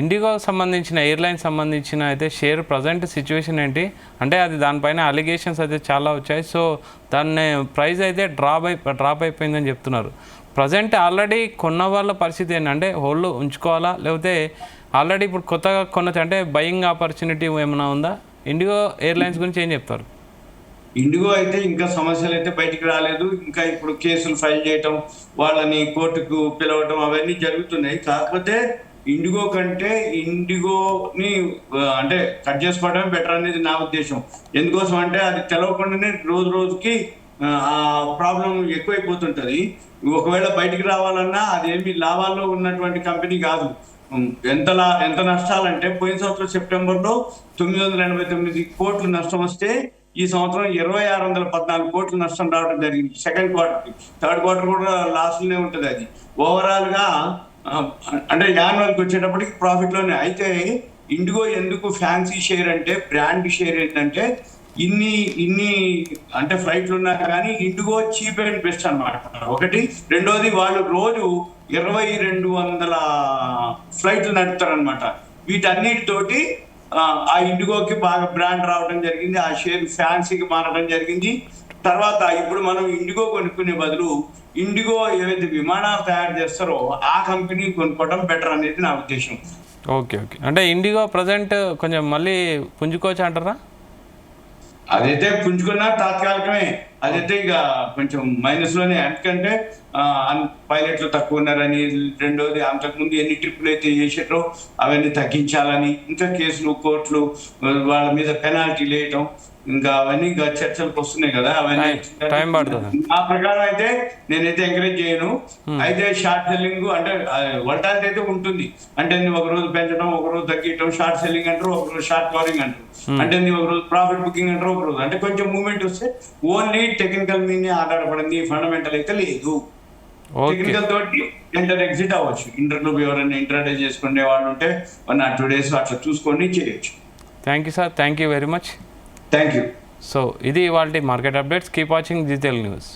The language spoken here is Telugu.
ఇండిగోకి సంబంధించిన ఎయిర్లైన్ సంబంధించిన అయితే షేర్ ప్రజెంట్ సిచ్యువేషన్ ఏంటి? అంటే అది దానిపైన అలిగేషన్స్ అయితే చాలా వచ్చాయి. సో దాన్ని ప్రైస్ అయితే డ్రాప్ అయిపోయిందని చెప్తున్నారు. ప్రజెంట్ ఆల్రెడీ కొన్న వాళ్ళ పరిస్థితి ఏంటంటే హోల్డ్ ఉంచుకోవాలా, లేకపోతే ఆల్రెడీ ఇప్పుడు కొత్తగా కొన్నది అంటే బయింగ్ ఆపర్చునిటీ ఏమైనా ఉందా? ఇండిగో ఎయిర్లైన్స్ గురించి ఏం చెప్తారు? ఇండిగో అయితే ఇంకా సమస్యలు అయితే బయటికి రాలేదు. ఇంకా ఇప్పుడు కేసులు ఫైల్ చేయటం, వాళ్ళని కోర్టుకు పిలవటం అవన్నీ జరుగుతున్నాయి. కాకపోతే ఇండిగో కంటే ఇండిగోని అంటే కట్ చేసుకోవడమే బెటర్ అనేది నా ఉద్దేశం. ఎందుకోసం అంటే అది తెలవకుండానే రోజు రోజుకి ఆ ప్రాబ్లం ఎక్కువైపోతుంటది. ఒకవేళ బయటికి రావాలన్నా అదేమి లాభాల్లో ఉన్నటువంటి కంపెనీ కాదు. ఎంత నష్టాలంటే పోయిన సంవత్సరం సెప్టెంబర్లో 989 కోట్లు నష్టం వస్తే ఈ సంవత్సరం 2614 కోట్ల నష్టం రావడం జరిగింది సెకండ్ క్వార్టర్కి. థర్డ్ క్వార్టర్ కూడా లాస్ట్లోనే ఉంటుంది. అది ఓవరాల్ గా అంటే యాన్యువల్కి వచ్చేటప్పటికి ప్రాఫిట్ లోనే. అయితే ఇండిగో ఎందుకు ఫ్యాన్సీ షేర్ అంటే బ్రాండ్ షేర్ ఏంటంటే ఇన్ని అంటే ఫ్లైట్లు ఉన్నా కానీ ఇండిగో చీప్ అండ్ బెస్ట్ అనమాట ఒకటి. రెండోది వాళ్ళు రోజు 2200 ఫ్లైట్లు నడుపుతారనమాట. వీటన్నిటితోటి ఆ ఇండిగోకి బాగా బ్రాండ్ రావడం జరిగింది. ఆ షేర్ ఫ్యాన్సీకి మారడం జరిగింది. తర్వాత ఇప్పుడు మనం ఇండిగో కొనుక్కునే బదులు ఇండిగో ఏవైతే విమానాలు తయారు చేస్తారో ఆ కంపెనీ కొనుక్కోవడం బెటర్ అనేది నా ఉద్దేశం. Okay okay. అంటే ఇండిగో ప్రజెంట్ కొంచెం మళ్ళీ పుంజుకోవచ్చు అంటారా? అదైతే పుంజుకున్నా తాత్కాలికమే. అదైతే ఇక కొంచెం మైనస్ లోనే. ఎందుకంటే పైలట్లు తక్కువ ఉన్నారని, రెండోది అంతకుముందు ఎన్ని ట్రిప్పులు అయితే చేసారో అవన్నీ తగ్గించాలని, ఇంకా కేసులు కోర్టులు వాళ్ళ మీద పెనాల్టీలు వేయటం, ఇంకా అవన్నీ ఇంకా చర్చలకు వస్తున్నాయి కదా. అవన్నీ టైం పడుతుంది. ఆ ప్రకారం అయితే నేనైతే ఎంకరేజ్ చేయను. అయితే షార్ట్ సెల్లింగ్ అంటే వల్టాలిటీ అయితే ఉంటుంది. అంటే ఒక రోజు పెంచడం, ఒక రోజు తగ్గించడం, షార్ట్ సెల్లింగ్ అంటారు, ఒక రోజు షార్ట్ కవరింగ్ అంటారు. అంటే ఒక రోజు ప్రాఫిట్ బుకింగ్ అంటారు, ఒక రోజు అంటే కొంచెం మూవ్మెంట్ వస్తే. ఓన్లీ టెక్నికల్ మీద ఆధారపడింది, ఫండమెంటల్ అయితే లేదు. టెక్నికల్ తోటి ఎంటర్ ఎగ్జిట్ అవ్వచ్చు. ఇంటర్గ్రూప్ ఎవరైనా ఇంటర్డే చేసుకునే వాళ్ళు ఉంటే 1 or 2 days అట్లా చూసుకొని చేయొచ్చు. Thank you sir, thank you very much. Thank you. So ఇది ఇవాల్టి market updates. Keep watching Zee Telugu news.